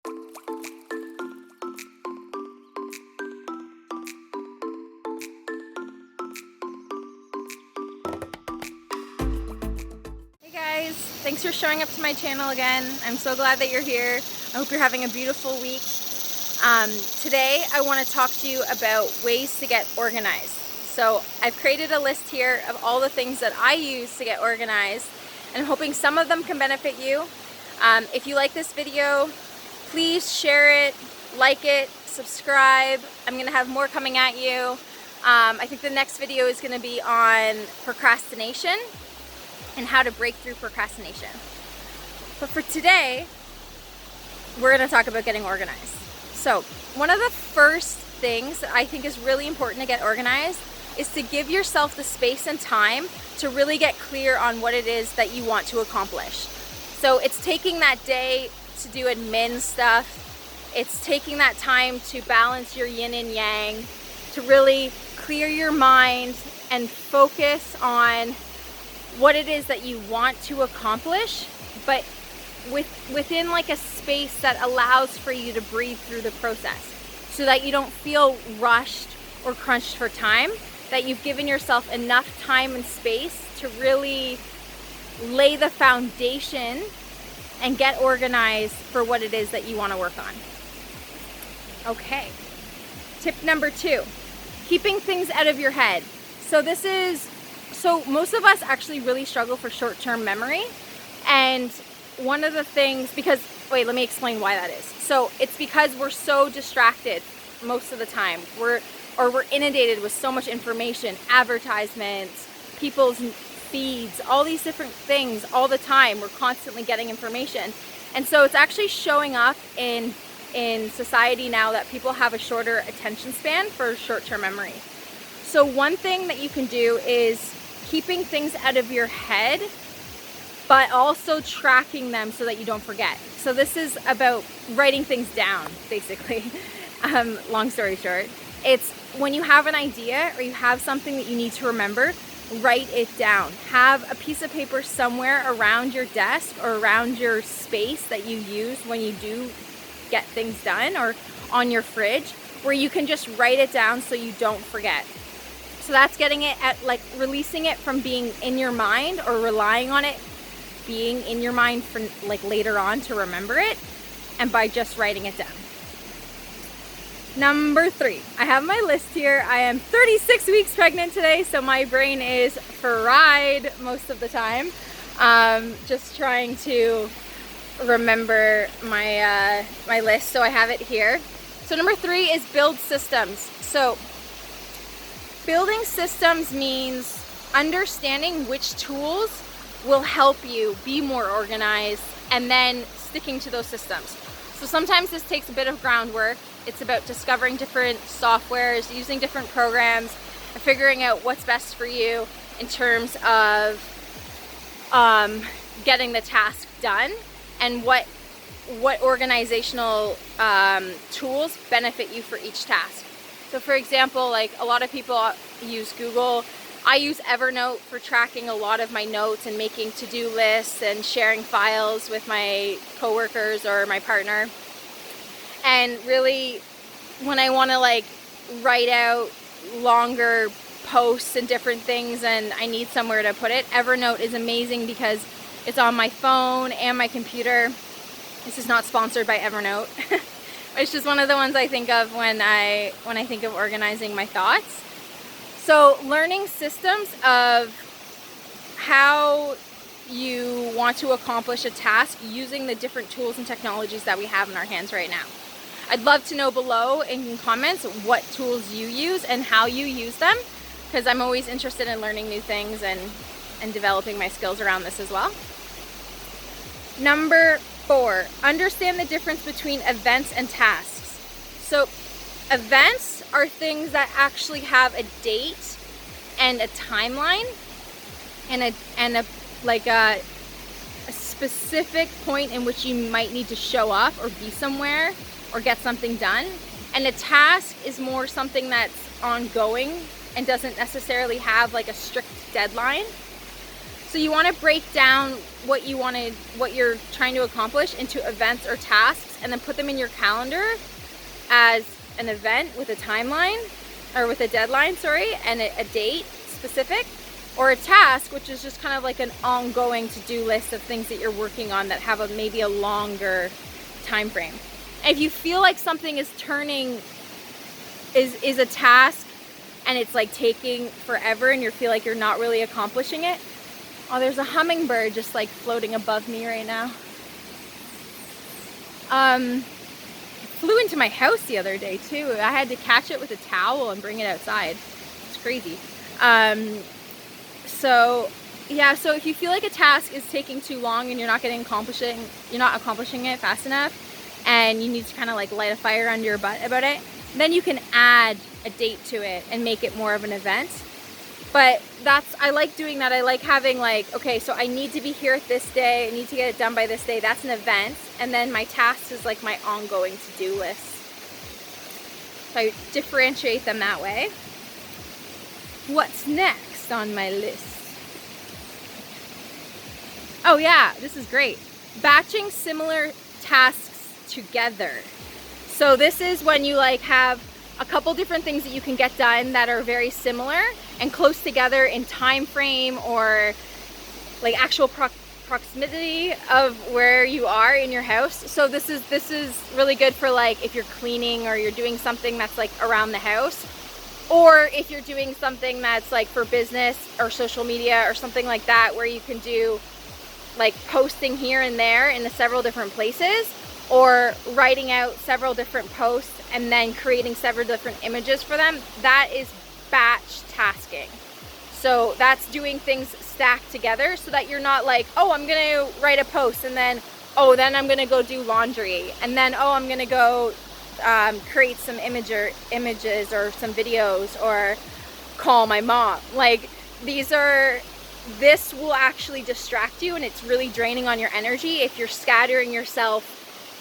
Hey guys, thanks for showing up to my channel again. I'm so glad that you're here. I hope you're having a beautiful week. Today I want to talk to you about ways to get organized. So I've created a list here of all the things that I use to get organized, and I'm hoping some of them can benefit you. If you like this video, please share it, like it, subscribe. I'm going to have more coming at you. I think the next video is going to be on procrastination and how to break through procrastination. But for today, we're going to talk about getting organized. So one of the first things that I think is really important to get organized is to give yourself the space and time to really get clear on what it is that you want to accomplish. So it's taking that day to do admin stuff. It's taking that time to balance your yin and yang, to really clear your mind and focus on what it is that you want to accomplish, but within like a space that allows for you to breathe through the process, so that you don't feel rushed or crunched for time, that you've given yourself enough time and space to really lay the foundation and get organized for what it is that you want to work on. Okay, tip number 2, keeping things out of your head. So most of us actually really struggle for short-term memory, and one of the things, let me explain why that is. So it's because we're so distracted most of the time. We're inundated with so much information, advertisements, people's feeds, all these different things all the time. We're constantly getting information. And so it's actually showing up in society now that people have a shorter attention span for short-term memory. So one thing that you can do is keeping things out of your head, but also tracking them so that you don't forget. So this is about writing things down, basically. Long story short, it's when you have an idea or you have something that you need to remember, write it down. Have a piece of paper somewhere around your desk or around your space that you use when you do get things done, or on your fridge, where you can just write it down so you don't forget. So that's getting it at, like, releasing it from being in your mind or relying on it being in your mind for like later on to remember it, and by just writing it down. Number 3, I have my list here. I am 36 weeks pregnant today, so my brain is fried most of the time. Just trying to remember my my list, so I have it here. So number 3 is build systems. So building systems means understanding which tools will help you be more organized and then sticking to those systems. So sometimes this takes a bit of groundwork. It's about discovering different softwares, using different programs, and figuring out what's best for you in terms of getting the task done, and what organizational tools benefit you for each task. So for example, like a lot of people use Google. I use Evernote for tracking a lot of my notes and making to-do lists and sharing files with my coworkers or my partner. And really, when I want to like write out longer posts and different things and I need somewhere to put it, Evernote is amazing because it's on my phone and my computer. This is not sponsored by Evernote. It's just one of the ones I think of when I think of organizing my thoughts. So learning systems of how you want to accomplish a task using the different tools and technologies that we have in our hands right now. I'd love to know below in comments what tools you use and how you use them, because I'm always interested in learning new things and developing my skills around this as well. Number 4, understand the difference between events and tasks. So events are things that actually have a date and a timeline and a specific point in which you might need to show up or be somewhere or get something done. And a task is more something that's ongoing and doesn't necessarily have like a strict deadline. So you want to break down what you're trying to accomplish into events or tasks, and then put them in your calendar as an event with a timeline, or with a deadline, sorry, and a date specific, or a task, which is just kind of like an ongoing to-do list of things that you're working on that have maybe a longer time frame. And if you feel like something is a task and it's like taking forever and you feel like you're not really accomplishing it, oh, there's a hummingbird just like floating above me right now. Flew into my house the other day too. I had to catch it with a towel and bring it outside. It's crazy. So if you feel like a task is taking too long and you're not accomplishing it fast enough, and you need to kind of like light a fire under your butt about it, then you can add a date to it and make it more of an event. But I like doing that. I like having like, okay, so I need to be here at this day, I need to get it done by this day. That's an event. And then my task is like my ongoing to-do list. So I differentiate them that way. What's next on my list? Oh yeah, this is great. Batching similar tasks together. So this is when you like have a couple different things that you can get done that are very similar and close together in time frame, or like actual proximity of where you are in your house. So this is really good for like if you're cleaning or you're doing something that's like around the house, or if you're doing something that's like for business or social media or something like that, where you can do like posting here and there in several different places, or writing out several different posts and then creating several different images for them. That is batch tasking. So that's doing things stacked together so that you're not like, oh, I'm gonna write a post, and then, oh, then I'm gonna go do laundry, and then, oh, I'm gonna go create some images or some videos, or call my mom. Like, this will actually distract you, and it's really draining on your energy if you're scattering yourself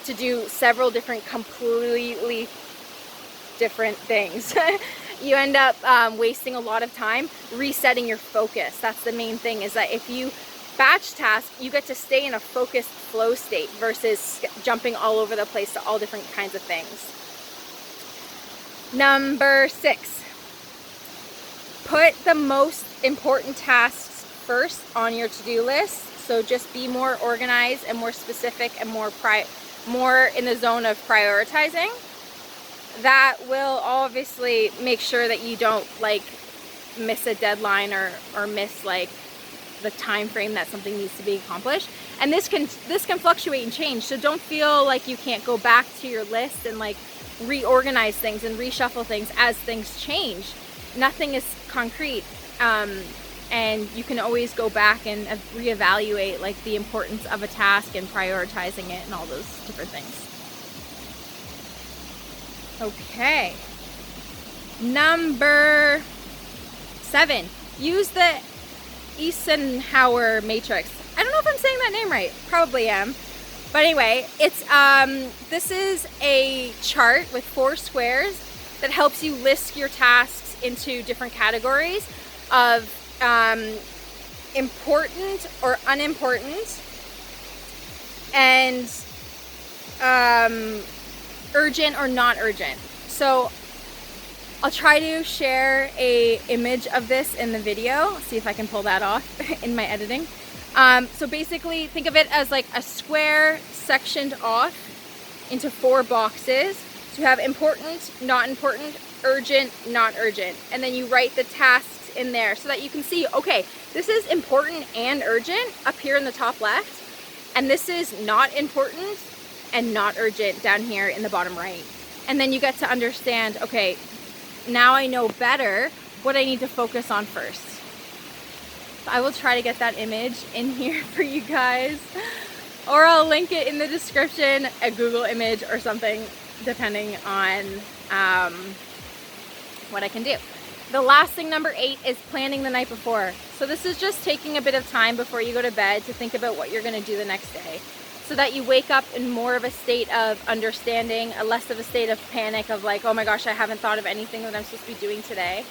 to do several different, completely different things. You end up wasting a lot of time resetting your focus. That's the main thing, is that if you batch task, you get to stay in a focused flow state versus jumping all over the place to all different kinds of things. Number 6, put the most important tasks first on your to-do list. So just be more organized and more specific and more in the zone of prioritizing. That will obviously make sure that you don't like miss a deadline or miss like the time frame that something needs to be accomplished. And this can fluctuate and change, so don't feel like you can't go back to your list and like reorganize things and reshuffle things as things change. Nothing is concrete, and you can always go back and reevaluate like the importance of a task and prioritizing it and all those different things. Okay, number 7, use the Eisenhower matrix. I don't know if I'm saying that name right, probably am. But anyway, it's this is a chart with 4 squares that helps you list your tasks into different categories of important or unimportant, and urgent or not urgent. So I'll try to share a image of this in the video, see if I can pull that off in my editing. So basically think of it as like a square sectioned off into 4 boxes. So you have important, not important, urgent, not urgent, and then you write the tasks in there so that you can see, okay, this is important and urgent up here in the top left, and this is not important and not urgent down here in the bottom right. And then you get to understand, okay, now I know better what I need to focus on first. So I will try to get that image in here for you guys, or I'll link it in the description, a Google image or something, depending on what I can do. The last thing, number 8, is planning the night before. So this is just taking a bit of time before you go to bed to think about what you're going to do the next day, so that you wake up in more of a state of understanding, less of a state of panic of like, oh my gosh, I haven't thought of anything that I'm supposed to be doing today.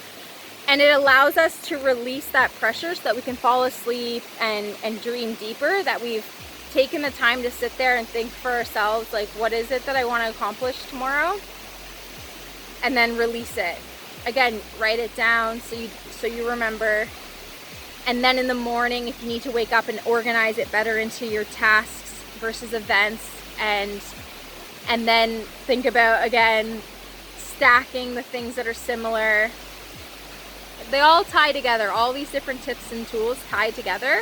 And it allows us to release that pressure so that we can fall asleep and dream deeper, that we've taken the time to sit there and think for ourselves, like, what is it that I want to accomplish tomorrow? And then release it. Again, write it down so you remember. And then in the morning, if you need to wake up and organize it better into your tasks versus events, and then think about, again, stacking the things that are similar. They all tie together. All these different tips and tools tie together.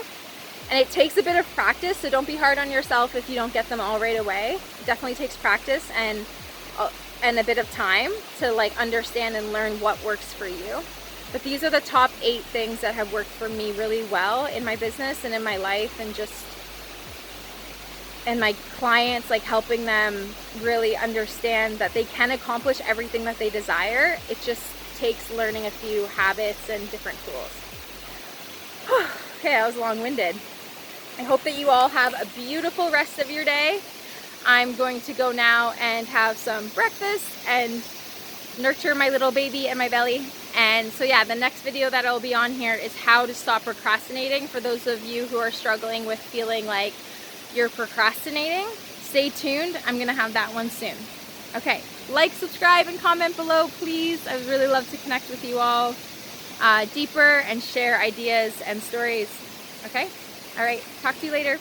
And it takes a bit of practice, so don't be hard on yourself if you don't get them all right away. It definitely takes practice and a bit of time to like understand and learn what works for you. But these are the top 8 things that have worked for me really well in my business and in my life, and just and my clients, like helping them really understand that they can accomplish everything that they desire. It just takes learning a few habits and different tools. Okay, I was long-winded. I hope that you all have a beautiful rest of your day. I'm going to go now and have some breakfast and nurture my little baby in my belly. And so yeah, the next video that I'll be on here is how to stop procrastinating, for those of you who are struggling with feeling like you're procrastinating. Stay tuned. I'm gonna have that one soon. Okay, like, subscribe, and comment below, please. I would really love to connect with you all deeper and share ideas and stories. Okay? All right, talk to you later.